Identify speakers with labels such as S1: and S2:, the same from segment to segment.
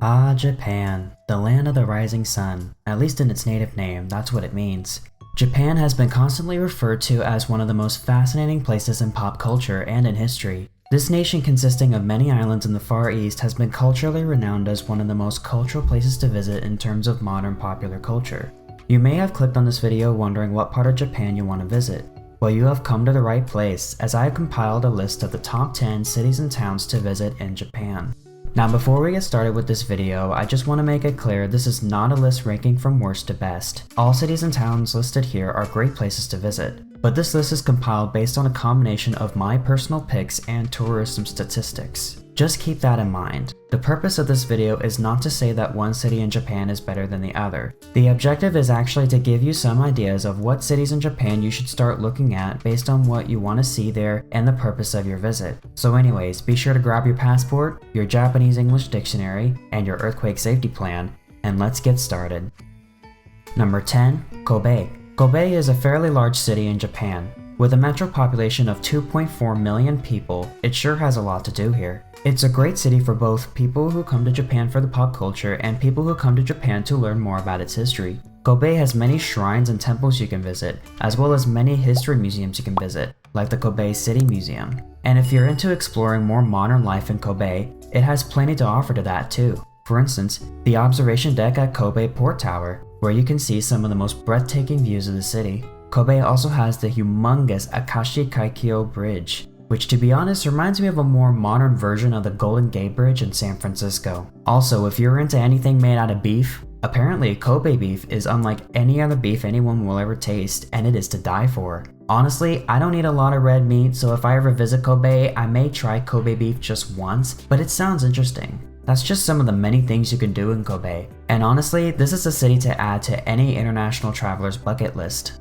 S1: Ah, Japan, the land of the rising sun. At least in its native name, that's what it means. Japan has been constantly referred to as one of the most fascinating places in pop culture and in history. This nation, consisting of many islands in the Far East, has been culturally renowned as one of the most cultural places to visit in terms of modern popular culture. You may have clicked on this video wondering what part of Japan you want to visit. Well, you have come to the right place, as I have compiled a list of the top 10 cities and towns to visit in Japan. Now, before we get started with this video, I just want to make it clear this is not a list ranking from worst to best. All cities and towns listed here are great places to visit, but this list is compiled based on a combination of my personal picks and tourism statistics. Just keep that in mind. The purpose of this video is not to say that one city in Japan is better than the other. The objective is actually to give you some ideas of what cities in Japan you should start looking at based on what you want to see there and the purpose of your visit. So anyways, be sure to grab your passport, your Japanese-English dictionary, and your earthquake safety plan, and let's get started. Number 10. Kobe. Kobe is a fairly large city in Japan. With a metro population of 2.4 million people, it sure has a lot to do here. It's a great city for both people who come to Japan for the pop culture and people who come to Japan to learn more about its history. Kobe has many shrines and temples you can visit, as well as many history museums you can visit, like the Kobe City Museum. And if you're into exploring more modern life in Kobe, it has plenty to offer to that too. For instance, the observation deck at Kobe Port Tower, where you can see some of the most breathtaking views of the city. Kobe also has the humongous Akashi Kaikyo Bridge, which to be honest reminds me of a more modern version of the Golden Gate Bridge in San Francisco. Also, if you're into anything made out of beef, apparently Kobe beef is unlike any other beef anyone will ever taste, and it is to die for. Honestly, I don't eat a lot of red meat, so if I ever visit Kobe, I may try Kobe beef just once, but it sounds interesting. That's just some of the many things you can do in Kobe. And honestly, this is a city to add to any international traveler's bucket list.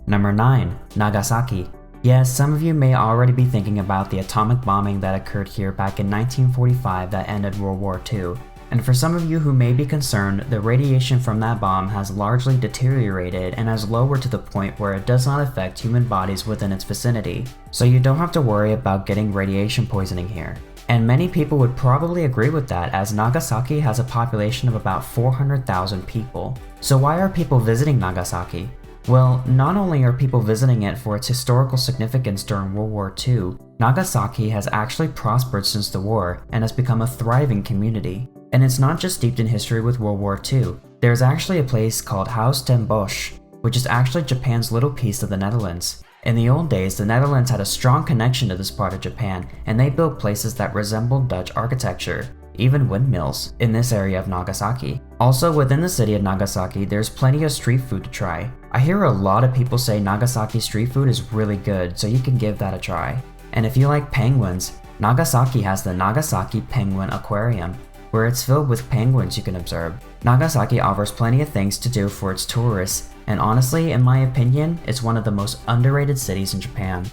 S1: Number 9. Nagasaki. Yes, some of you may already be thinking about the atomic bombing that occurred here back in 1945 that ended World War II. And for some of you who may be concerned, the radiation from that bomb has largely deteriorated and has lowered to the point where it does not affect human bodies within its vicinity. So you don't have to worry about getting radiation poisoning here. And many people would probably agree with that, as Nagasaki has a population of about 400,000 people. So why are people visiting Nagasaki? Well, not only are people visiting it for its historical significance during World War II, Nagasaki has actually prospered since the war and has become a thriving community. And it's not just steeped in history with World War II. There's actually a place called Haus ten Bosch, which is actually Japan's little piece of the Netherlands. In the old days, the Netherlands had a strong connection to this part of Japan, and they built places that resembled Dutch architecture, even windmills, in this area of Nagasaki. Also, within the city of Nagasaki, there's plenty of street food to try. I hear a lot of people say Nagasaki street food is really good, so you can give that a try. And if you like penguins, Nagasaki has the Nagasaki Penguin Aquarium, where it's filled with penguins you can observe. Nagasaki offers plenty of things to do for its tourists, and honestly, in my opinion, it's one of the most underrated cities in Japan.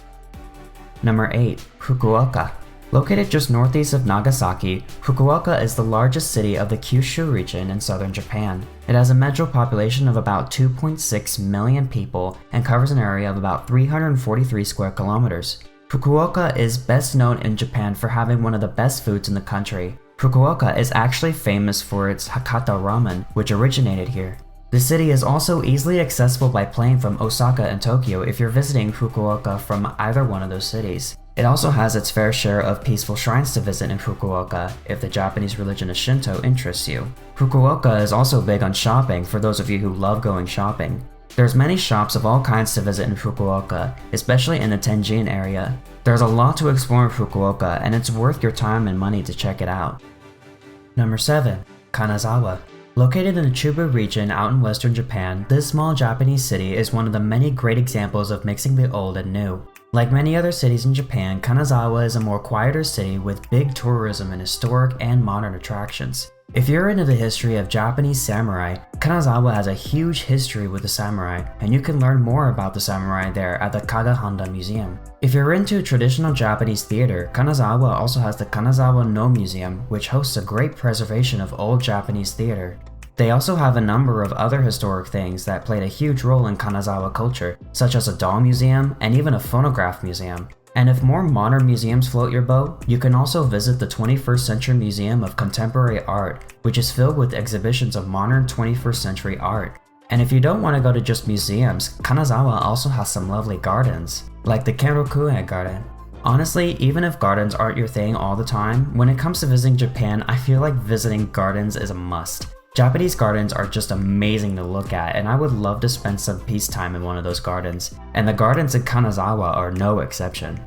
S1: Number 8. Fukuoka. Located just northeast of Nagasaki, Fukuoka is the largest city of the Kyushu region in southern Japan. It has a metro population of about 2.6 million people and covers an area of about 343 square kilometers. Fukuoka is best known in Japan for having one of the best foods in the country. Fukuoka is actually famous for its Hakata ramen, which originated here. The city is also easily accessible by plane from Osaka and Tokyo if you're visiting Fukuoka from either one of those cities. It also has its fair share of peaceful shrines to visit in Fukuoka if the Japanese religion of Shinto interests you. Fukuoka is also big on shopping for those of you who love going shopping. There's many shops of all kinds to visit in Fukuoka, especially in the Tenjin area. There's a lot to explore in Fukuoka, and it's worth your time and money to check it out. Number 7. Kanazawa. Located in the Chubu region out in western Japan, this small Japanese city is one of the many great examples of mixing the old and new. Like many other cities in Japan, Kanazawa is a more quieter city with big tourism and historic and modern attractions. If you're into the history of Japanese samurai, Kanazawa has a huge history with the samurai, and you can learn more about the samurai there at the Kagahanda Museum. If you're into traditional Japanese theater, Kanazawa also has the Kanazawa No Museum, which hosts a great preservation of old Japanese theater. They also have a number of other historic things that played a huge role in Kanazawa culture, such as a doll museum and even a phonograph museum. And if more modern museums float your boat, you can also visit the 21st Century Museum of Contemporary Art, which is filled with exhibitions of modern 21st century art. And if you don't want to go to just museums, Kanazawa also has some lovely gardens, like the Kenrokuen Garden. Honestly, even if gardens aren't your thing all the time, when it comes to visiting Japan, I feel like visiting gardens is a must. Japanese gardens are just amazing to look at, and I would love to spend some peacetime in one of those gardens, and the gardens in Kanazawa are no exception.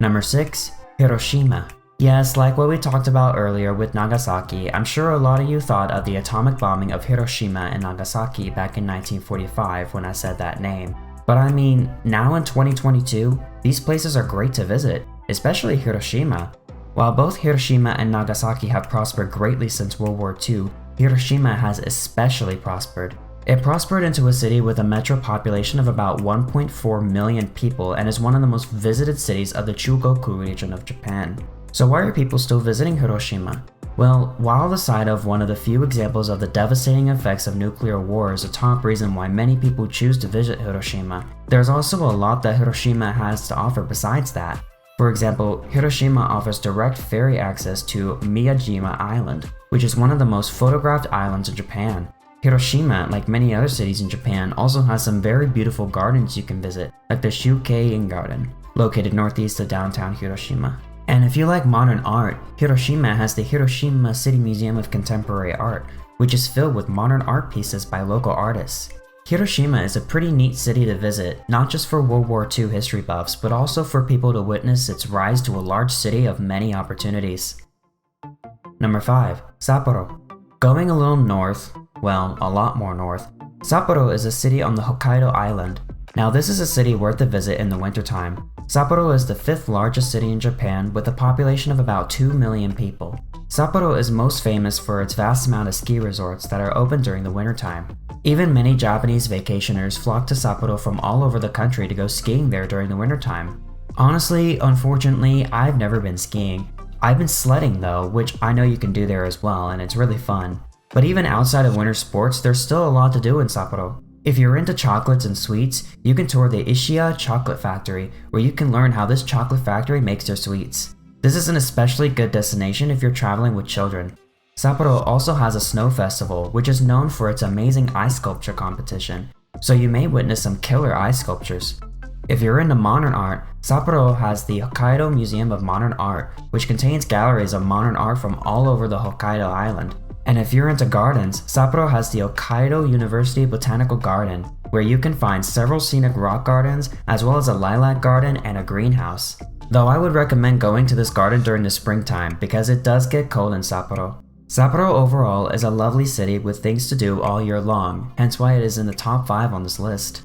S1: Number 6. Hiroshima. Yes, like what we talked about earlier with Nagasaki, I'm sure a lot of you thought of the atomic bombing of Hiroshima and Nagasaki back in 1945 when I said that name. But I mean, now in 2022, these places are great to visit, especially Hiroshima. While both Hiroshima and Nagasaki have prospered greatly since World War II, Hiroshima has especially prospered. It prospered into a city with a metro population of about 1.4 million people and is one of the most visited cities of the Chugoku region of Japan. So why are people still visiting Hiroshima? Well, while the site of one of the few examples of the devastating effects of nuclear war is a top reason why many people choose to visit Hiroshima, there's also a lot that Hiroshima has to offer besides that. For example, Hiroshima offers direct ferry access to Miyajima Island, which is one of the most photographed islands in Japan. Hiroshima, like many other cities in Japan, also has some very beautiful gardens you can visit, like the Shukein Garden, located northeast of downtown Hiroshima. And if you like modern art, Hiroshima has the Hiroshima City Museum of Contemporary Art, which is filled with modern art pieces by local artists. Hiroshima is a pretty neat city to visit, not just for World War II history buffs, but also for people to witness its rise to a large city of many opportunities. Number 5. Sapporo. Going a little north, well, a lot more north, Sapporo is a city on the Hokkaido Island. Now this is a city worth a visit in the wintertime. Sapporo is the 5th largest city in Japan with a population of about 2 million people. Sapporo is most famous for its vast amount of ski resorts that are open during the wintertime. Even many Japanese vacationers flock to Sapporo from all over the country to go skiing there during the wintertime. Honestly, unfortunately, I've never been skiing. I've been sledding though, which I know you can do there as well, and it's really fun. But even outside of winter sports, there's still a lot to do in Sapporo. If you're into chocolates and sweets, you can tour the Ishiya Chocolate Factory, where you can learn how this chocolate factory makes their sweets. This is an especially good destination if you're traveling with children. Sapporo also has a snow festival, which is known for its amazing ice sculpture competition, so you may witness some killer ice sculptures. If you're into modern art, Sapporo has the Hokkaido Museum of Modern Art, which contains galleries of modern art from all over the Hokkaido Island. And if you're into gardens, Sapporo has the Hokkaido University Botanical Garden, where you can find several scenic rock gardens, as well as a lilac garden and a greenhouse. Though I would recommend going to this garden during the springtime because it does get cold in Sapporo. Sapporo overall is a lovely city with things to do all year long, hence why it is in the top 5 on this list.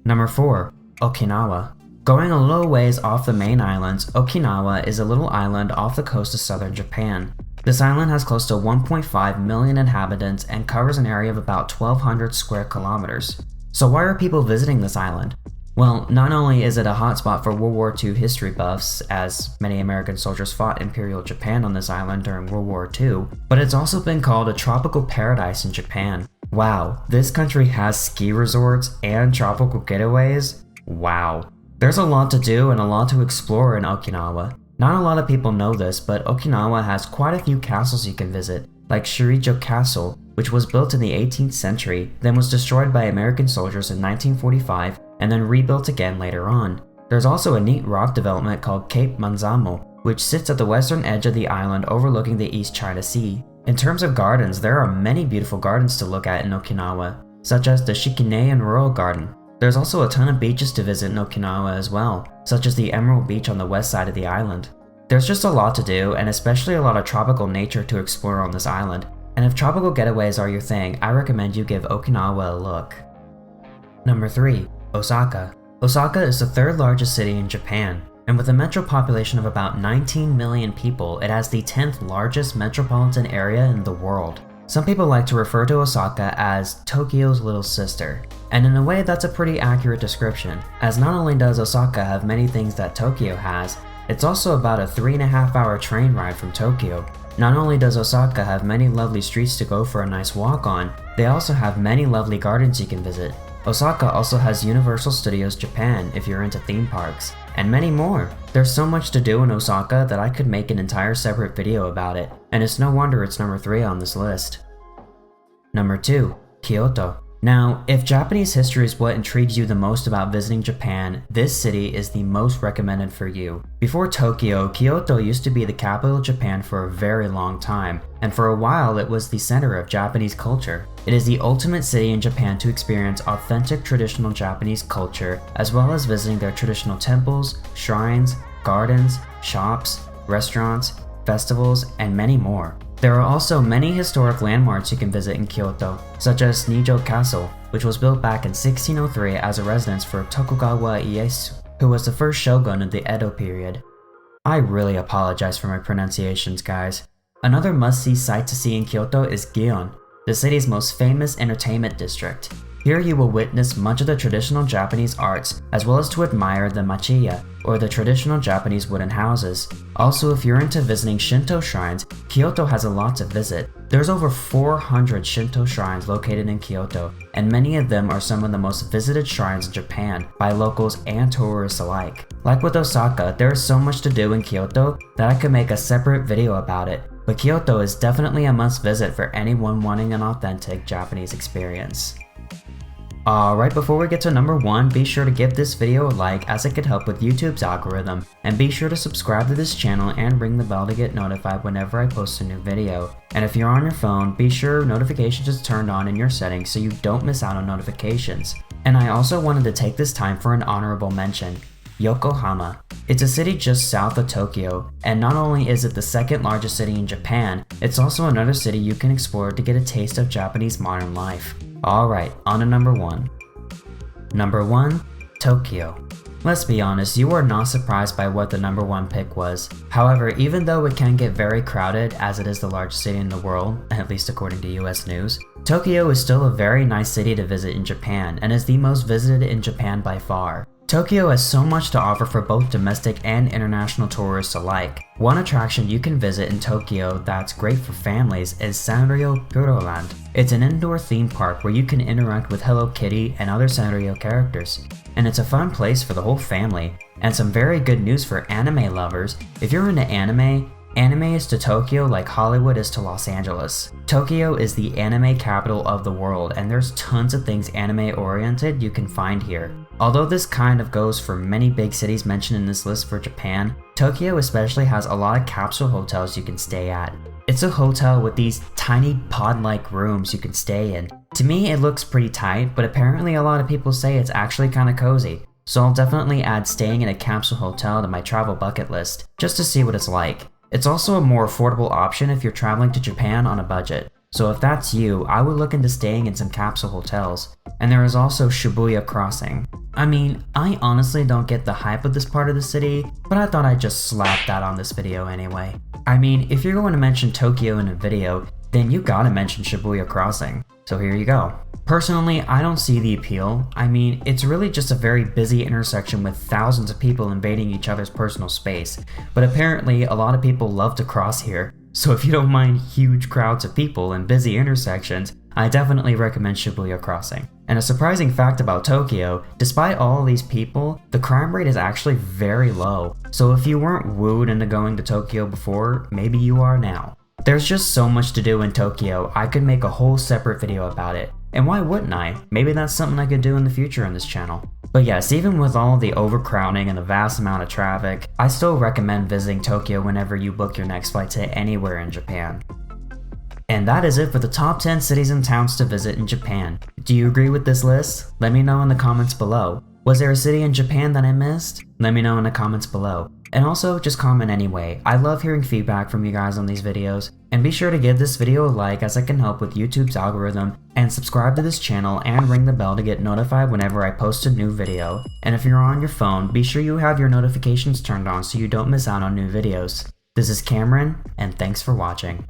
S1: Number 4. Okinawa. Going a little ways off the main islands, Okinawa is a little island off the coast of southern Japan. This island has close to 1.5 million inhabitants and covers an area of about 1,200 square kilometers. So why are people visiting this island? Well, not only is it a hotspot for World War II history buffs, as many American soldiers fought Imperial Japan on this island during World War II, but it's also been called a tropical paradise in Japan. Wow, this country has ski resorts and tropical getaways? Wow. There's a lot to do and a lot to explore in Okinawa. Not a lot of people know this, but Okinawa has quite a few castles you can visit, like Shirijo Castle, which was built in the 18th century, then was destroyed by American soldiers in 1945, and then rebuilt again later on. There's also a neat rock development called Cape Manzamo, which sits at the western edge of the island overlooking the East China Sea. In terms of gardens, there are many beautiful gardens to look at in Okinawa, such as the Shikinean Rural Garden. There's also a ton of beaches to visit in Okinawa as well, such as the Emerald Beach on the west side of the island. There's just a lot to do, and especially a lot of tropical nature to explore on this island, and if tropical getaways are your thing, I recommend you give Okinawa a look. Number 3. Osaka. Osaka is the 3rd largest city in Japan, and with a metro population of about 19 million people, it has the 10th largest metropolitan area in the world. Some people like to refer to Osaka as Tokyo's little sister, and in a way that's a pretty accurate description, as not only does Osaka have many things that Tokyo has, it's also about a 3.5-hour train ride from Tokyo. Not only does Osaka have many lovely streets to go for a nice walk on, they also have many lovely gardens you can visit. Osaka also has Universal Studios Japan if you're into theme parks. and many more. There's so much to do in Osaka that I could make an entire separate video about it, and it's no wonder it's number 3 on this list. Number 2. Kyoto. Now, if Japanese history is what intrigues you the most about visiting Japan, this city is the most recommended for you. Before Tokyo, Kyoto used to be the capital of Japan for a very long time, and for a while it was the center of Japanese culture. It is the ultimate city in Japan to experience authentic traditional Japanese culture, as well as visiting their traditional temples, shrines, gardens, shops, restaurants, festivals, and many more. There are also many historic landmarks you can visit in Kyoto, such as Nijo Castle, which was built back in 1603 as a residence for Tokugawa Ieyasu, who was the first shogun of the Edo period. I really apologize for my pronunciations, guys. Another must-see site to see in Kyoto is Gion, the city's most famous entertainment district. Here you will witness much of the traditional Japanese arts, as well as to admire the machiya, or the traditional Japanese wooden houses. Also, if you're into visiting Shinto shrines, Kyoto has a lot to visit. There's over 400 Shinto shrines located in Kyoto, and many of them are some of the most visited shrines in Japan by locals and tourists alike. Like with Osaka, there is so much to do in Kyoto that I could make a separate video about it, but Kyoto is definitely a must visit for anyone wanting an authentic Japanese experience. Alright, before we get to number 1, be sure to give this video a like as it could help with YouTube's algorithm, and be sure to subscribe to this channel and ring the bell to get notified whenever I post a new video. And if you're on your phone, be sure notifications is turned on in your settings so you don't miss out on notifications. And I also wanted to take this time for an honorable mention. Yokohama. It's a city just south of Tokyo, and not only is it the second largest city in Japan, it's also another city you can explore to get a taste of Japanese modern life. Alright, on to number 1. Number 1. Tokyo. Let's be honest, you are not surprised by what the number 1 pick was. However, even though it can get very crowded as it is the largest city in the world, at least according to US News, Tokyo is still a very nice city to visit in Japan and is the most visited in Japan by far. Tokyo has so much to offer for both domestic and international tourists alike. One attraction you can visit in Tokyo that's great for families is Sanrio Puroland. It's an indoor theme park where you can interact with Hello Kitty and other Sanrio characters. And it's a fun place for the whole family. And some very good news for anime lovers. If you're into anime is to Tokyo like Hollywood is to Los Angeles. Tokyo is the anime capital of the world, and there's tons of things anime oriented you can find here. Although this kind of goes for many big cities mentioned in this list for Japan, Tokyo especially has a lot of capsule hotels you can stay at. It's a hotel with these tiny pod-like rooms you can stay in. To me it looks pretty tight, but apparently a lot of people say it's actually kinda cozy. So I'll definitely add staying in a capsule hotel to my travel bucket list, just to see what it's like. It's also a more affordable option if you're traveling to Japan on a budget. So if that's you, I would look into staying in some capsule hotels. And there is also Shibuya Crossing. I mean, I honestly don't get the hype of this part of the city, but I thought I'd just slap that on this video anyway. I mean, if you're going to mention Tokyo in a video, then you gotta mention Shibuya Crossing. So here you go. Personally, I don't see the appeal. I mean, it's really just a very busy intersection with thousands of people invading each other's personal space. But apparently, a lot of people love to cross here. So if you don't mind huge crowds of people and busy intersections, I definitely recommend Shibuya Crossing. And a surprising fact about Tokyo, despite all these people, the crime rate is actually very low. So if you weren't wooed into going to Tokyo before, maybe you are now. There's just so much to do in Tokyo, I could make a whole separate video about it. And why wouldn't I? Maybe that's something I could do in the future on this channel. But yes, even with all the overcrowding and the vast amount of traffic, I still recommend visiting Tokyo whenever you book your next flight to anywhere in Japan. And that is it for the top 10 cities and towns to visit in Japan. Do you agree with this list? Let me know in the comments below. Was there a city in Japan that I missed? Let me know in the comments below. And also, just comment anyway. I love hearing feedback from you guys on these videos. And be sure to give this video a like as it can help with YouTube's algorithm, and subscribe to this channel and ring the bell to get notified whenever I post a new video. And if you're on your phone, be sure you have your notifications turned on so you don't miss out on new videos. This is Cameron, and thanks for watching.